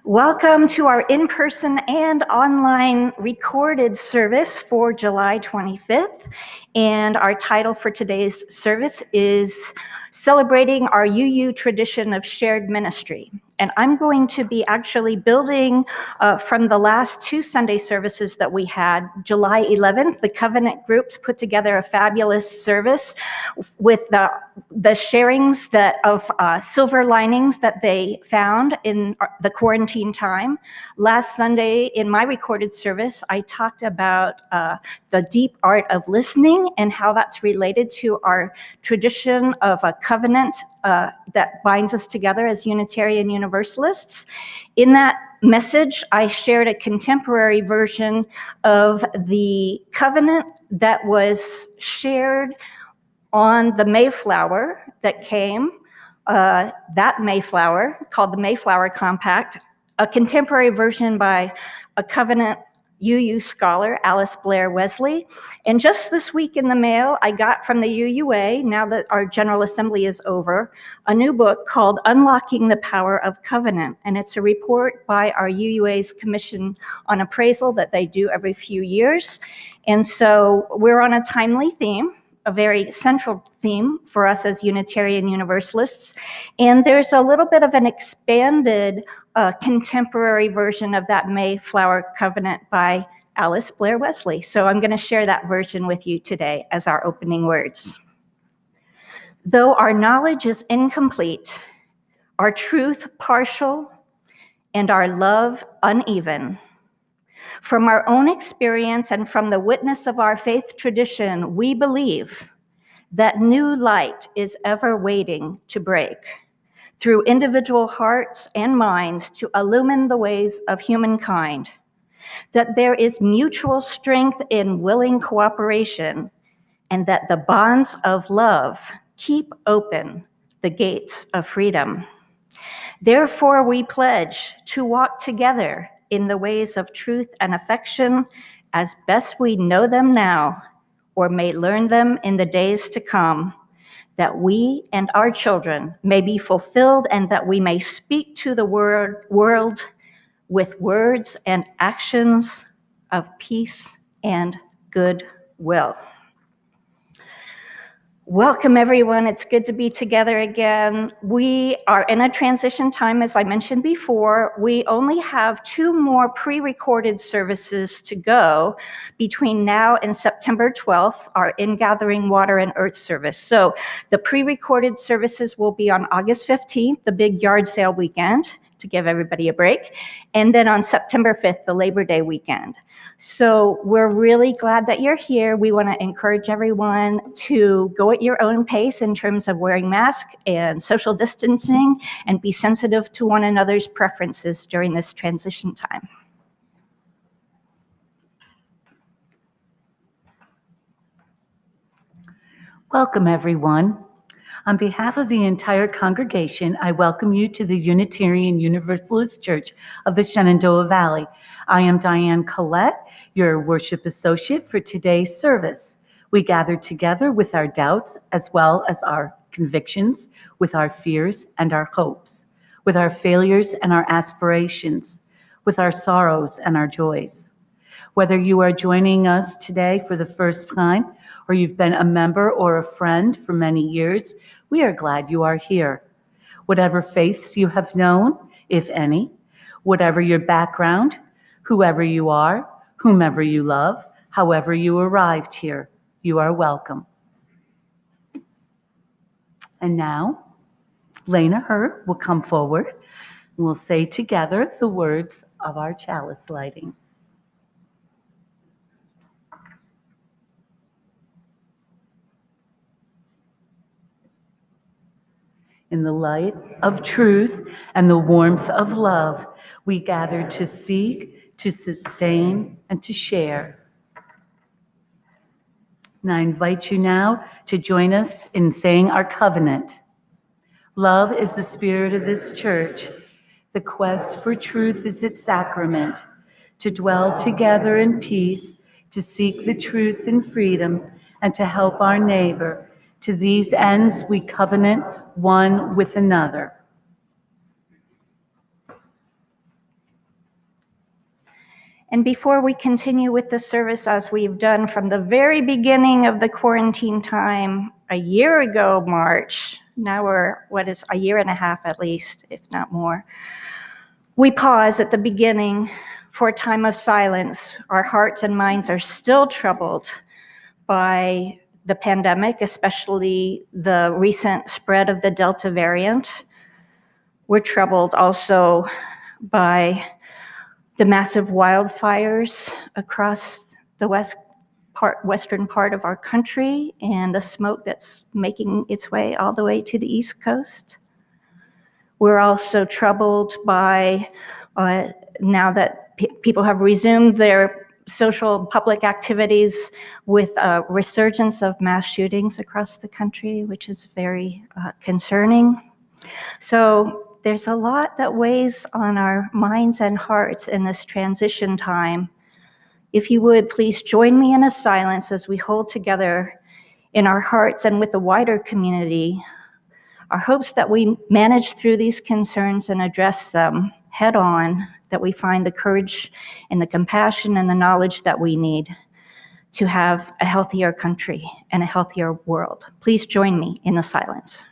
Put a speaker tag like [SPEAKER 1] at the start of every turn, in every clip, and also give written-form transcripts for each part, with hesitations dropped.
[SPEAKER 1] Welcome to our in-person and online recorded service for July 25th. And our title for today's service is Celebrating Our UU Tradition of Shared Ministry. And I'm going to be actually building from the last two Sunday services that we had. July 11th, the Covenant groups put together a fabulous service with the sharings of silver linings that they found in the quarantine time. Last Sunday in my recorded service, I talked about the deep art of listening and how that's related to our tradition of a covenant that binds us together as Unitarian Universalists. In that message, I shared a contemporary version of the covenant that was shared on the Mayflower that came, that Mayflower, called the Mayflower Compact, a contemporary version by a Covenant UU scholar, Alice Blair Wesley. And just this week in the mail, I got from the UUA, now that our General Assembly is over, a new book called Unlocking the Power of Covenant. And it's a report by our UUA's Commission on Appraisal that they do every few years. And so we're on a timely theme, a very central theme for us as Unitarian Universalists. And there's a little bit of an expanded contemporary version of that Mayflower Covenant by Alice Blair Wesley. So I'm going to share that version with you today as our opening words. Though our knowledge is incomplete, our truth partial, and our love uneven, from our own experience and from the witness of our faith tradition, we believe that new light is ever waiting to break through individual hearts and minds to illumine the ways of humankind, that there is mutual strength in willing cooperation, and that the bonds of love keep open the gates of freedom. Therefore, we pledge to walk together in the ways of truth and affection as best we know them now, or may learn them in the days to come, that we and our children may be fulfilled and that we may speak to the world with words and actions of peace and goodwill. Welcome, everyone. It's good to be together again. We are in a transition time, as I mentioned before. We only have 2 more pre-recorded services to go between now and September 12th, our In-Gathering Water and Earth service. So the pre-recorded services will be on August 15th, the big yard sale weekend, to give everybody a break, and then on September 5th, the Labor Day weekend. So we're really glad that you're here. We want to encourage everyone to go at your own pace in terms of wearing masks and social distancing and be sensitive to one another's preferences during this transition time.
[SPEAKER 2] Welcome, everyone. On behalf of the entire congregation, I welcome you to the Unitarian Universalist Church of the Shenandoah Valley. I am Diane Collette, your worship associate for today's service. We gather together with our doubts as well as our convictions, with our fears and our hopes, with our failures and our aspirations, with our sorrows and our joys. Whether you are joining us today for the first time or you've been a member or a friend for many years, we are glad you are here. Whatever faiths you have known, if any, whatever your background, whoever you are, whomever you love, however you arrived here, you are welcome. And now, Lena Hurt will come forward. We'll say together the words of our chalice lighting. In the light of truth and the warmth of love, we gather to seek, to sustain, and to share. And I invite you now to join us in saying our covenant. Love is the spirit of this church. The quest for truth is its sacrament. To dwell together in peace, to seek the truth in freedom, and to help our neighbor. To these ends we covenant one with another.
[SPEAKER 1] And before we continue with the service, as we've done from the very beginning of the quarantine time, a year ago, March, now we're, a year and a half at least, if not more, we pause at the beginning for a time of silence. Our hearts and minds are still troubled by the pandemic, especially the recent spread of the Delta variant. We're troubled also by the massive wildfires across the western part of our country and the smoke that's making its way all the way to the East Coast. We're also troubled by, now that people have resumed their social public activities, with a resurgence of mass shootings across the country, which is very concerning. So there's a lot that weighs on our minds and hearts in this transition time. If you would, please join me in a silence as we hold together in our hearts and with the wider community our hopes that we manage through these concerns and address them head on, that we find the courage and the compassion and the knowledge that we need to have a healthier country and a healthier world. Please join me in the silence.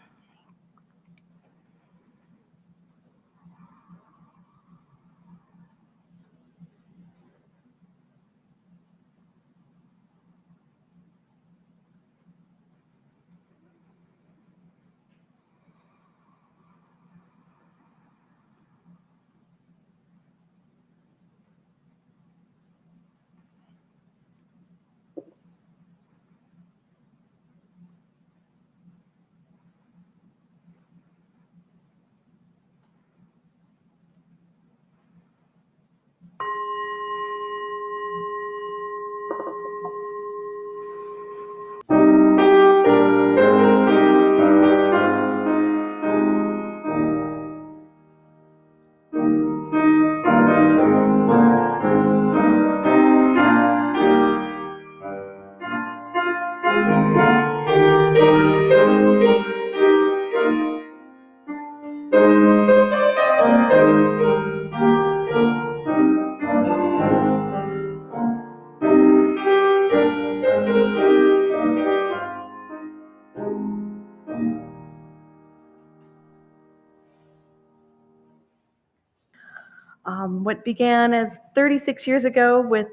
[SPEAKER 3] What began as 36 years ago with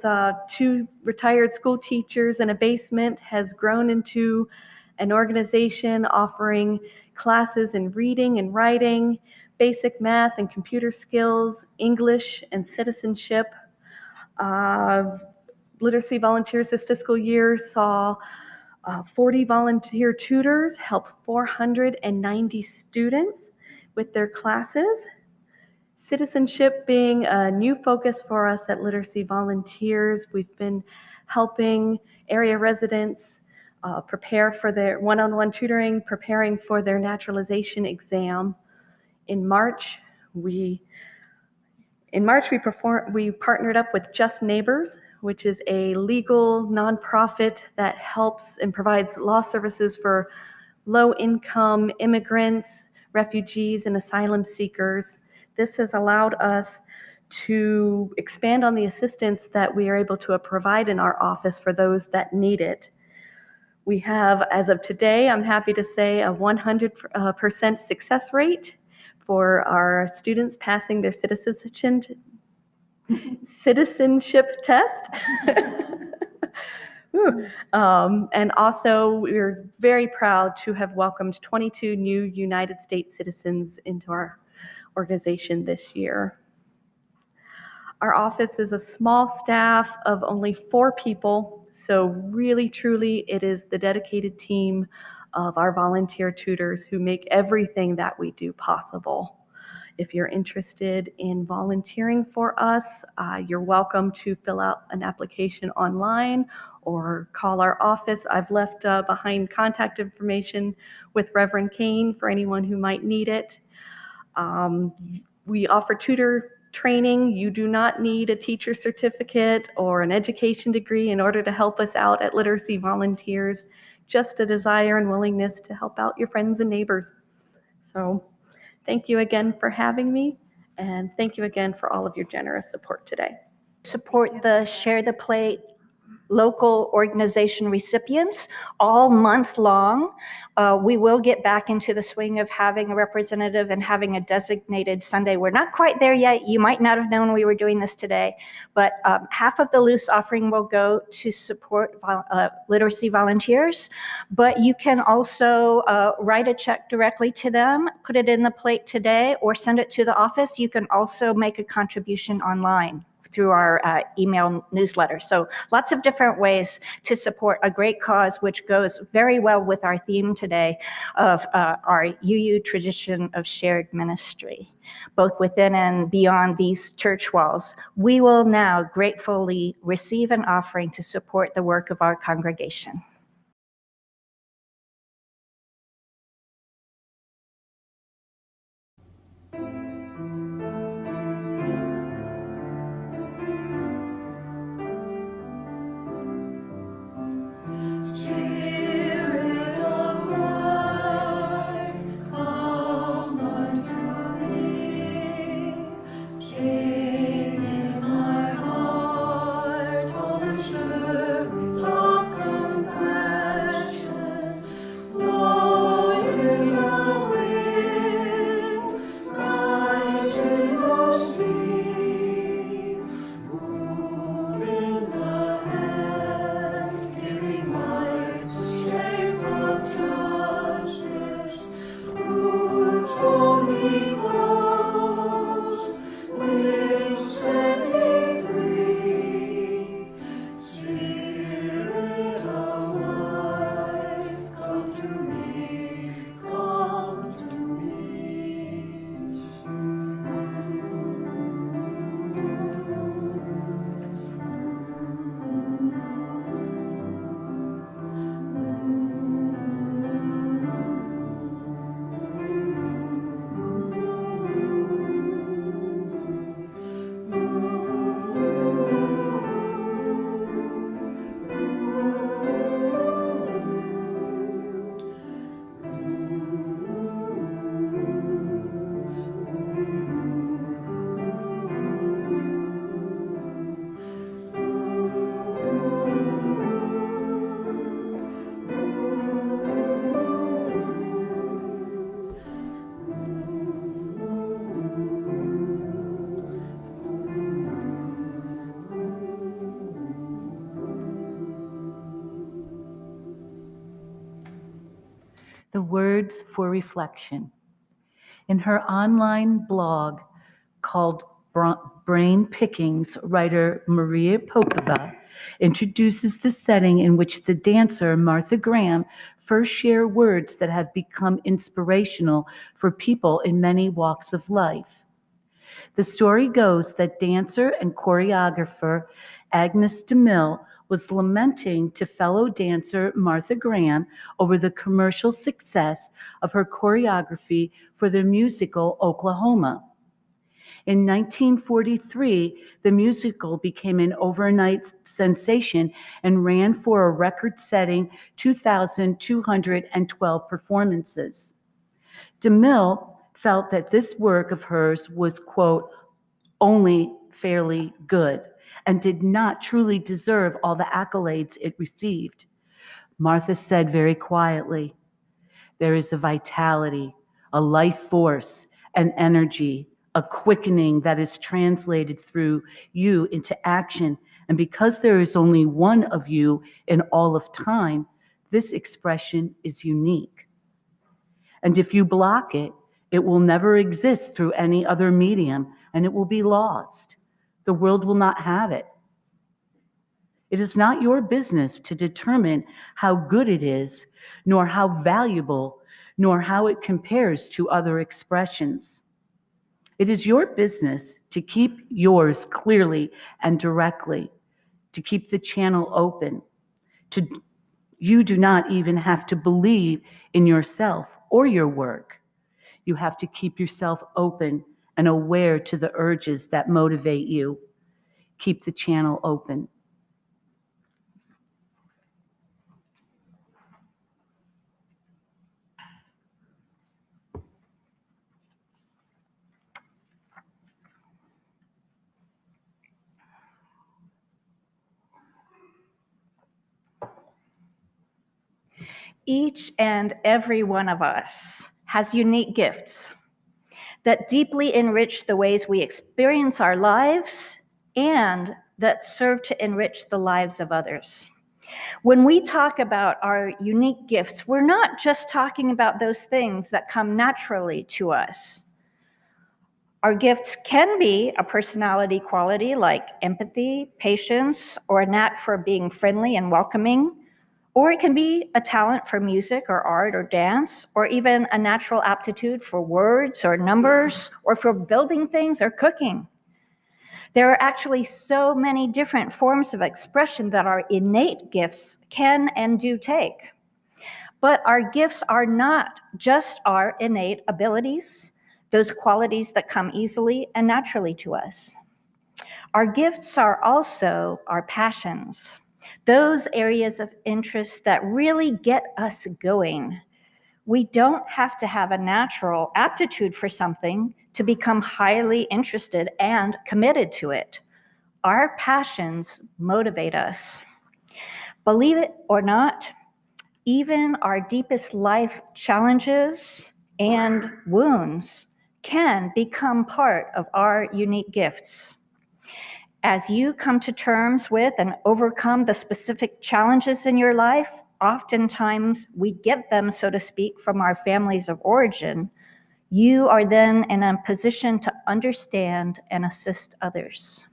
[SPEAKER 3] 2 retired school teachers in a basement has grown into an organization offering classes in reading and writing, basic math and computer skills, English and citizenship. Literacy volunteers this fiscal year saw 40 volunteer tutors help 490 students with their classes. Citizenship being a new focus for us at Literacy Volunteers. We've been helping area residents prepare for their one-on-one tutoring, preparing for their naturalization exam. In March, we partnered up with Just Neighbors, which is a legal nonprofit that helps and provides law services for low-income immigrants, refugees, and asylum seekers. This has allowed us to expand on the assistance that we are able to provide in our office for those that need it. We have, as of today, I'm happy to say, a 100% success rate for our students passing their citizenship test. And also, we're very proud to have welcomed 22 new United States citizens into our organization this year. Our office is a small staff of only 4 people, so really, truly, it is the dedicated team of our volunteer tutors who make everything that we do possible. If you're interested in volunteering for us, you're welcome to fill out an application online or call our office. I've left behind contact information with Reverend Kane for anyone who might need it. We offer tutor training. You do not need a teacher certificate or an education degree in order to help us out at Literacy Volunteers, just a desire and willingness to help out your friends and neighbors. So thank you again for having me, and thank you again for all of your generous support today.
[SPEAKER 1] Support the Share the Plate local organization recipients all month long. We will get back into the swing of having a representative and having a designated Sunday. We're not quite there yet. You might not have known we were doing this today, but half of the loose offering will go to support literacy volunteers, but you can also write a check directly to them, put it in the plate today, or send it to the office. You can also make a contribution online through our email newsletter. So lots of different ways to support a great cause, which goes very well with our theme today of our UU tradition of shared ministry, both within and beyond these church walls. We will now gratefully receive an offering to support the work of our congregation.
[SPEAKER 2] The words for reflection. In her online blog called Brain Pickings, writer Maria Popova introduces the setting in which the dancer Martha Graham first shared words that have become inspirational for people in many walks of life. The story goes that dancer and choreographer Agnes DeMille was lamenting to fellow dancer Martha Graham over the commercial success of her choreography for the musical Oklahoma. In 1943, the musical became an overnight sensation and ran for a record-setting 2,212 performances. DeMille felt that this work of hers was, quote, only fairly good, and did not truly deserve all the accolades it received. Martha said very quietly, "There is a vitality, a life force, an energy, a quickening that is translated through you into action And because there is only one of you in all of time, this expression is unique. And if you block it, it will never exist through any other medium, and it will be lost. The world will not have it. It is not your business to determine how good it is, nor how valuable, nor how it compares to other expressions. It is your business to keep yours clearly and directly, to keep the channel open. You do not even have to believe in yourself or your work. You have to keep yourself open and aware to the urges that motivate you. Keep the channel open.
[SPEAKER 1] Each and every one of us has unique gifts that deeply enrich the ways we experience our lives and that serve to enrich the lives of others. When we talk about our unique gifts, we're not just talking about those things that come naturally to us. Our gifts can be a personality quality like empathy, patience, or a knack for being friendly and welcoming. Or it can be a talent for music or art or dance, or even a natural aptitude for words or numbers, or for building things or cooking. There are actually so many different forms of expression that our innate gifts can and do take. But our gifts are not just our innate abilities, those qualities that come easily and naturally to us. Our gifts are also our passions, those areas of interest that really get us going. We don't have to have a natural aptitude for something to become highly interested and committed to it. Our passions motivate us. Believe it or not, even our deepest life challenges and wounds can become part of our unique gifts. As you come to terms with and overcome the specific challenges in your life, oftentimes we get them, so to speak, from our families of origin. You are then in a position to understand and assist others.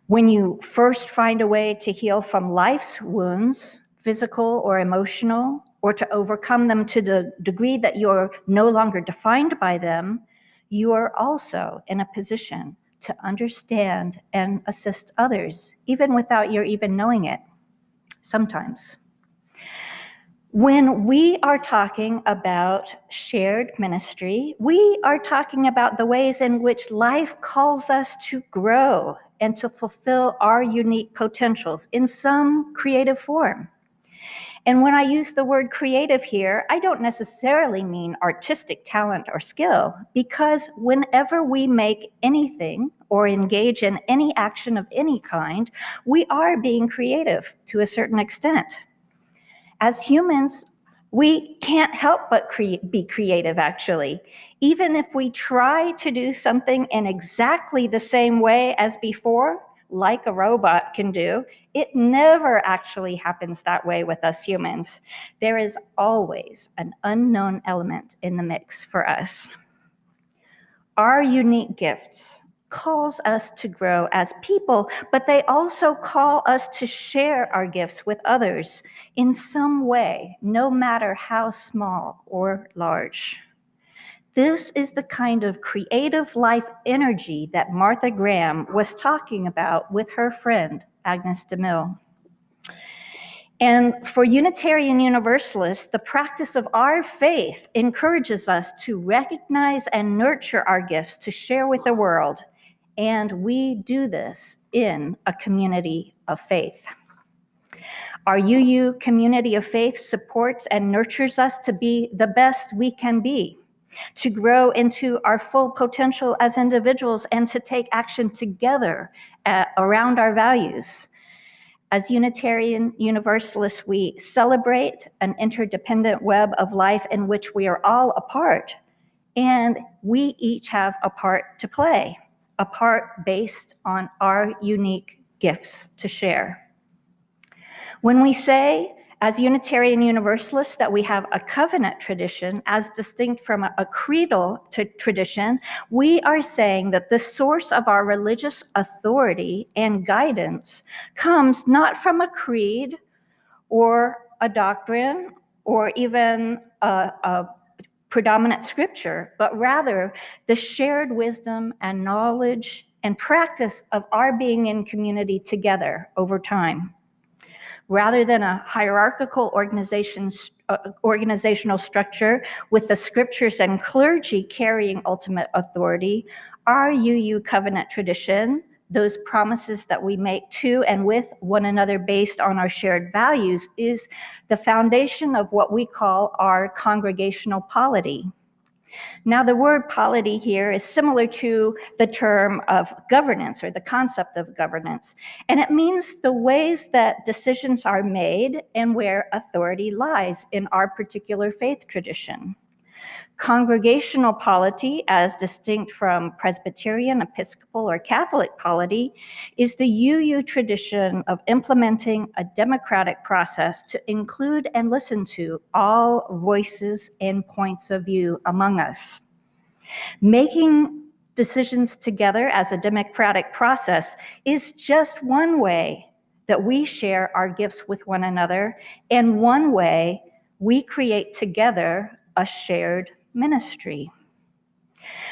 [SPEAKER 1] When you first find a way to heal from life's wounds, physical or emotional, or to overcome them to the degree that you're no longer defined by them, you are also in a position to understand and assist others, even without your even knowing it, sometimes. When we are talking about shared ministry, we are talking about the ways in which life calls us to grow and to fulfill our unique potentials in some creative form. And when I use the word creative here, I don't necessarily mean artistic talent or skill, because whenever we make anything or engage in any action of any kind, we are being creative to a certain extent. As humans, we can't help but be creative, actually. Even if we try to do something in exactly the same way as before, like a robot can do, it never actually happens that way with us humans. There is always an unknown element in the mix for us. Our unique gifts calls us to grow as people, but they also call us to share our gifts with others in some way, no matter how small or large. This is the kind of creative life energy that Martha Graham was talking about with her friend, Agnes DeMille. And for Unitarian Universalists, the practice of our faith encourages us to recognize and nurture our gifts to share with the world. And we do this in a community of faith. Our UU community of faith supports and nurtures us to be the best we can be, to grow into our full potential as individuals, and to take action together around our values. As Unitarian Universalists, we celebrate an interdependent web of life in which we are all a part, and we each have a part to play, a part based on our unique gifts to share. When we say, as Unitarian Universalists, that we have a covenant tradition as distinct from a creedal tradition, we are saying that the source of our religious authority and guidance comes not from a creed or a doctrine or even a predominant scripture, but rather the shared wisdom and knowledge and practice of our being in community together over time. Rather than a hierarchical organizational structure with the scriptures and clergy carrying ultimate authority, our UU covenant tradition, those promises that we make to and with one another based on our shared values, is the foundation of what we call our congregational polity. Now, the word polity here is similar to the term of governance or the concept of governance, and it means the ways that decisions are made and where authority lies in our particular faith tradition. Congregational polity, as distinct from Presbyterian, Episcopal, or Catholic polity, is the UU tradition of implementing a democratic process to include and listen to all voices and points of view among us. Making decisions together as a democratic process is just one way that we share our gifts with one another, and one way we create together a shared ministry.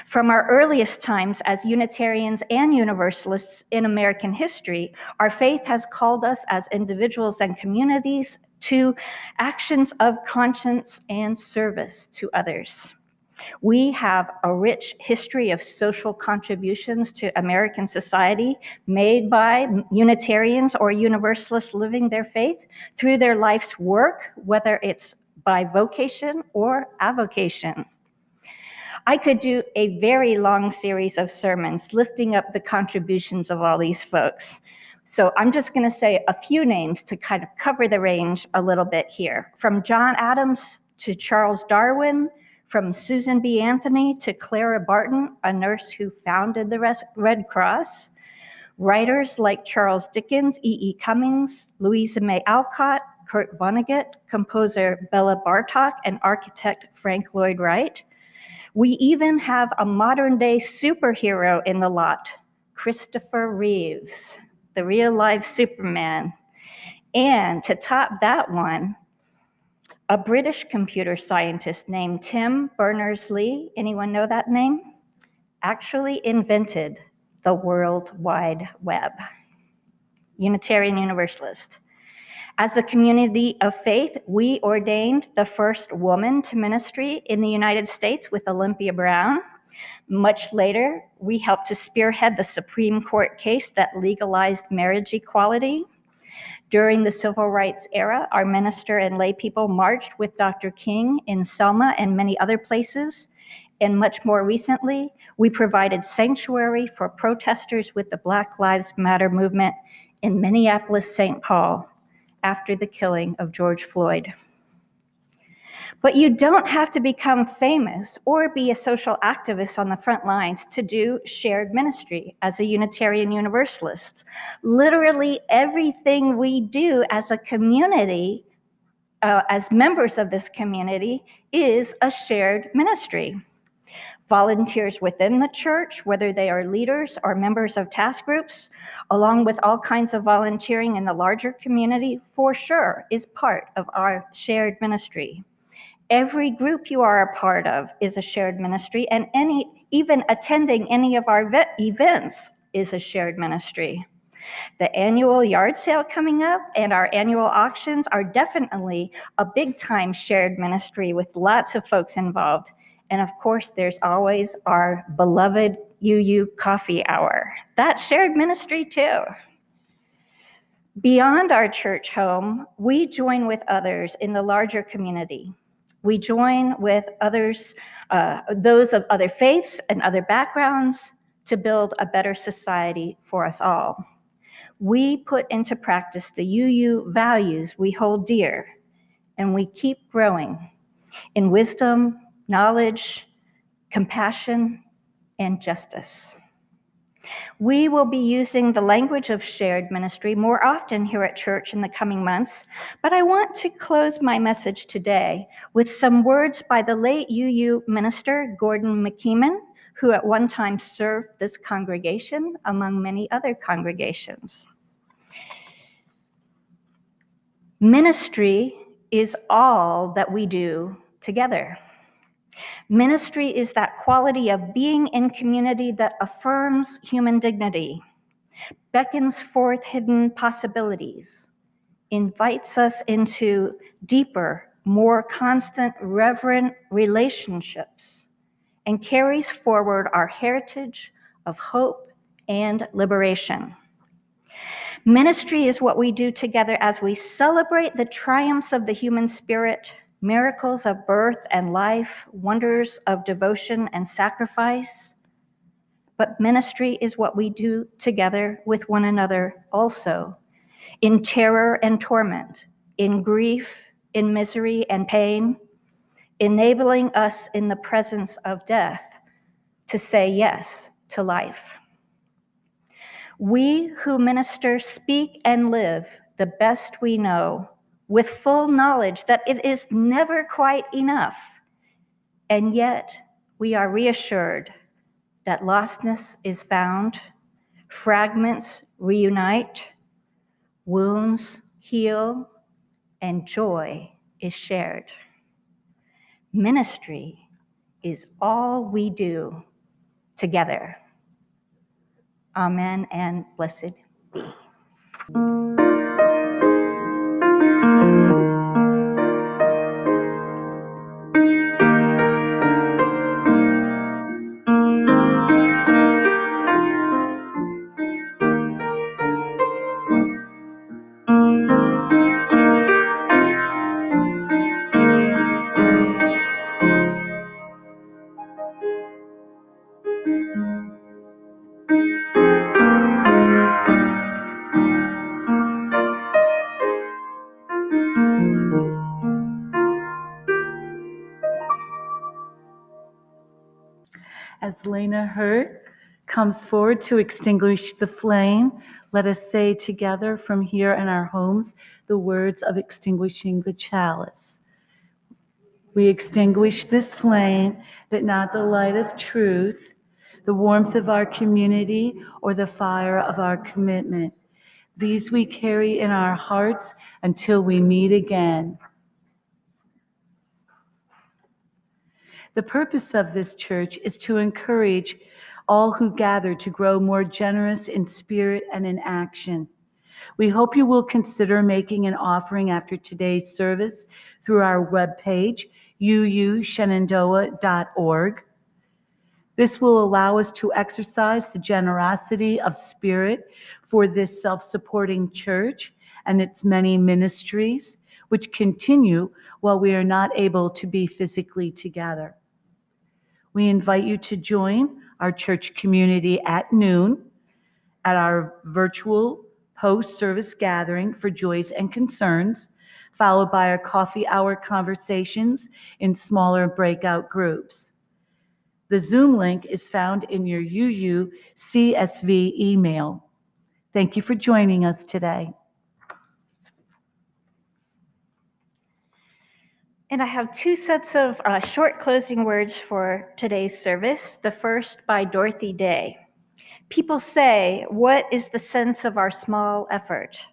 [SPEAKER 1] From our earliest times as Unitarians and Universalists in American history, our faith has called us as individuals and communities to actions of conscience and service to others. We have a rich history of social contributions to American society made by Unitarians or Universalists living their faith through their life's work, whether it's by vocation or avocation. I could do a very long series of sermons lifting up the contributions of all these folks. So I'm just going to say a few names to kind of cover the range a little bit here. From John Adams to Charles Darwin, from Susan B. Anthony to Clara Barton, a nurse who founded the Red Cross. Writers like Charles Dickens, E.E. Cummings, Louisa May Alcott, Kurt Vonnegut, composer Bela Bartok, and architect Frank Lloyd Wright. We even have a modern-day superhero in the lot, Christopher Reeves, the real-life Superman. And to top that one, a British computer scientist named Tim Berners-Lee, anyone know that name? Actually invented the World Wide Web. Unitarian Universalist. As a community of faith, we ordained the first woman to ministry in the United States with Olympia Brown. Much later, we helped to spearhead the Supreme Court case that legalized marriage equality. During the civil rights era, our minister and lay people marched with Dr. King in Selma and many other places. And much more recently, we provided sanctuary for protesters with the Black Lives Matter movement in Minneapolis, St. Paul, after the killing of George Floyd. But you don't have to become famous or be a social activist on the front lines to do shared ministry as a Unitarian Universalist. Literally everything we do as a community, as members of this community, is a shared ministry. Volunteers within the church, whether they are leaders or members of task groups, along with all kinds of volunteering in the larger community, for sure is part of our shared ministry. Every group you are a part of is a shared ministry, and even attending any of our events is a shared ministry. The annual yard sale coming up and our annual auctions are definitely a big time shared ministry with lots of folks involved. And of course, there's always our beloved UU coffee hour. That's shared ministry too. Beyond our church home, we join with others in the larger community. We join with others, those of other faiths and other backgrounds, to build a better society for us all. We put into practice the UU values we hold dear, and we keep growing in wisdom, knowledge, compassion, and justice. We will be using the language of shared ministry more often here at church in the coming months, but I want to close my message today with some words by the late UU minister, Gordon McKeeman, who at one time served this congregation among many other congregations. Ministry is all that we do together. Ministry is that quality of being in community that affirms human dignity, beckons forth hidden possibilities, invites us into deeper, more constant, reverent relationships, and carries forward our heritage of hope and liberation. Ministry is what we do together as we celebrate the triumphs of the human spirit, miracles of birth and life, wonders of devotion and sacrifice. But ministry is what we do together with one another also, in terror and torment, in grief, in misery and pain, enabling us in the presence of death to say yes to life. We who minister speak and live the best we know, with full knowledge that it is never quite enough. And yet we are reassured that lostness is found, fragments reunite, wounds heal, and joy is shared. Ministry is all we do together. Amen and blessed be.
[SPEAKER 2] As Lena Hurt comes forward to extinguish the flame, let us say together from here in our homes the words of extinguishing the chalice. We extinguish this flame, but not the light of truth, the warmth of our community, or the fire of our commitment. These we carry in our hearts until we meet again. The purpose of this church is to encourage all who gather to grow more generous in spirit and in action. We hope you will consider making an offering after today's service through our webpage, uushenandoah.org. This will allow us to exercise the generosity of spirit for this self-supporting church and its many ministries, which continue while we are not able to be physically together. We invite you to join our church community at noon at our virtual post-service gathering for joys and concerns, followed by our coffee hour conversations in smaller breakout groups. The Zoom link is found in your UU CSV email. Thank you for joining us today.
[SPEAKER 1] And I have two sets of short closing words for today's service. The first by Dorothy Day. People say, "What is the sense of our small effort?"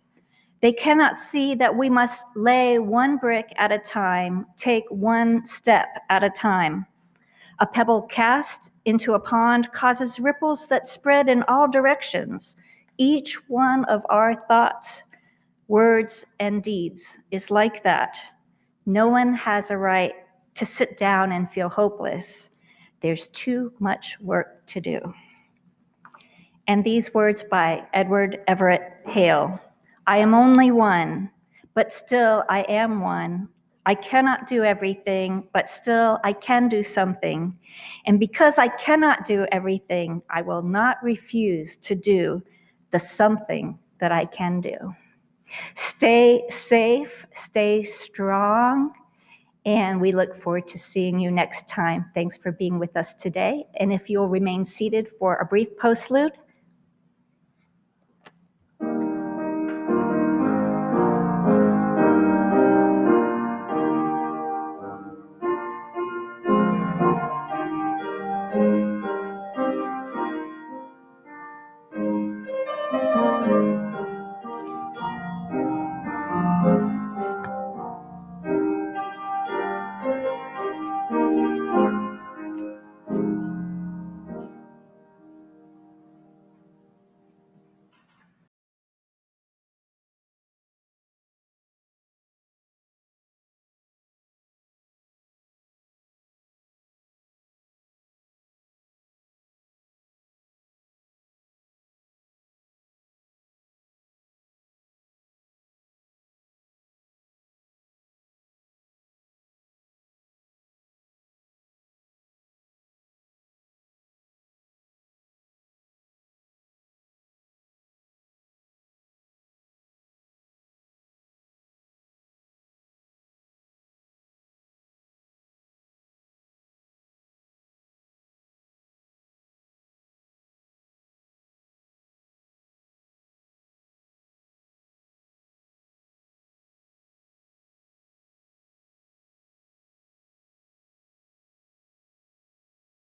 [SPEAKER 1] They cannot see that we must lay one brick at a time, take one step at a time. A pebble cast into a pond causes ripples that spread in all directions. Each one of our thoughts, words, and deeds is like that. No one has a right to sit down and feel hopeless. There's too much work to do. And these words by Edward Everett Hale. I am only one, but still I am one. I cannot do everything, but still I can do something. And because I cannot do everything, I will not refuse to do the something that I can do. Stay safe, stay strong, and we look forward to seeing you next time. Thanks for being with us today. And if you'll remain seated for a brief postlude,